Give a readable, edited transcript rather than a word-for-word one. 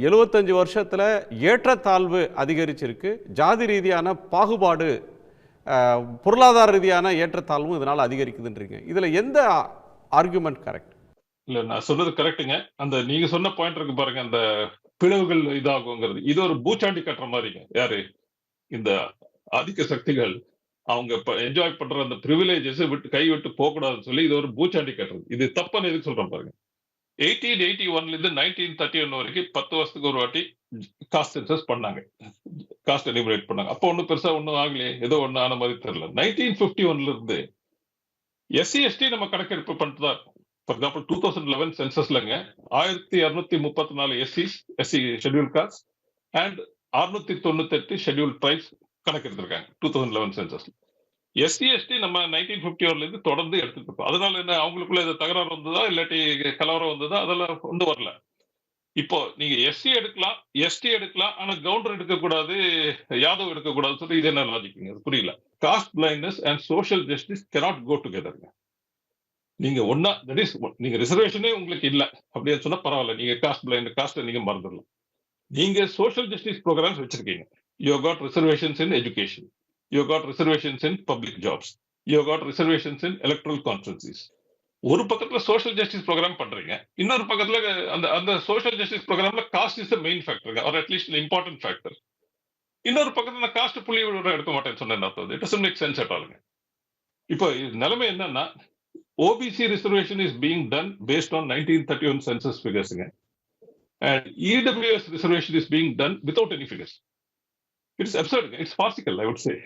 75 வருஷத்துல ஏற்றத்தாழ்வு அதிகரிச்சிருக்கு. ஜாதி ரீதியான பாகுபாடு, பொருளாதார ரீதியான ஏற்றத்தாழ்வும் இதனால அதிகரிக்குதுன்றீங்க. இதுல எந்த ஆர்குமெண்ட் கரெக்ட்? இல்ல நான் சொன்னது கரெக்ட்டுங்க. அந்த நீங்க சொன்ன பாயிண்ட் இருக்கு பாருங்க. அந்த பிளவுகள் இதாகுங்கிறது. இது ஒரு பூச்சாண்டி கட்டுற மாரிங்க. யாரு? இந்த ஆதிக்க சக்திகள் அவங்க என்ஜாய் பண்ற அந்த பிரிவிலேஜஸ் விட்டு கை விட்டு போகக்கூடாதுன்னு சொல்லி இது ஒரு பூச்சாண்டி கட்டுறது. இது தப்புன்னு எதுக்கு சொல்றேன் பாருங்க. 1881ல இருந்து 1931 வரைக்கும் 10 வருஷத்துக்கு ஒரு வாட்டி காஸ்ட் சென்சஸ் பண்ணாங்க. காஸ்ட் எலிமினேட் பண்ணாங்க. அப்போ ஒன்றும் பெருசா ஒன்றும் ஆகலையே, ஏதோ ஒன்று ஆன மாதிரி தெரியல. 1951ல இருந்து எஸ்சி எஸ்டி நம்ம கணக்கெடுப்பு பண்ணிட்டு தான் இருக்கோம். ஃபார் எக்ஸாம்பிள் 2011 சென்சஸ்லங்க 1234 SC schedule caste and 698 schedule tribes கணக்கெடுத்திருக்காங்க 2011 சென்சஸ்ல. எஸ்சி எஸ்டி நம்ம 1951ல இருந்து தொடர்ந்து எடுத்துட்டு இருக்கோம். அதனால என்ன அவங்களுக்குள்ள ஏதோ தகராறு வந்ததா இல்லாட்டி கலவரம் வந்ததா அதெல்லாம் கொண்டு வரல. இப்போ நீங்க எஸ்சி எடுக்கலாம், எஸ்டி எடுக்கலாம், ஆனா கவுண்டர் எடுக்கக்கூடாது, யாதவ் எடுக்கக்கூடாதுன்னு சொல்லி இது என்ன லாஜிக்குங்க? அது புரியல. Cost blindness and social justice cannot go together. நீங்க ஒன்னா தட் இஸ் நீங்க ரிசர்வேஷனே உங்களுக்கு இல்ல அப்படின்னு சொன்னா பரவாயில்ல. நீங்க காஸ்ட் பிளைண்ட் காஸ்ட் நீங்க மறந்துடலாம். நீங்க சோஷியல் ஜஸ்டிஸ் ப்ரோக்ராம்ஸ் வச்சிருக்கீங்க. You got reservations in education, you got reservations in public jobs, you got reservations in electoral conferences. ஒரு பக்கத்துல சோஷியல் ஜஸ்டிஸ் ப்ரோக்ராம் பண்றீங்க, இன்னொரு பக்கத்துல அந்த அந்த சோஷியல் ஜஸ்டிஸ் ப்ரோக்ராம்ல caste is the main factor or at least important factor. இன்னொரு பக்கத்துல காஸ்ட் புள்ளி எடுக்க மாட்டேன்னு சொன்னேன். It doesn't make sense at all. இப்போ நிலைமை என்னன்னா OBC reservation is being done based on 1931 census figures, and EWS reservation is being done without any figures. It's absurd. It's farcical, I would say.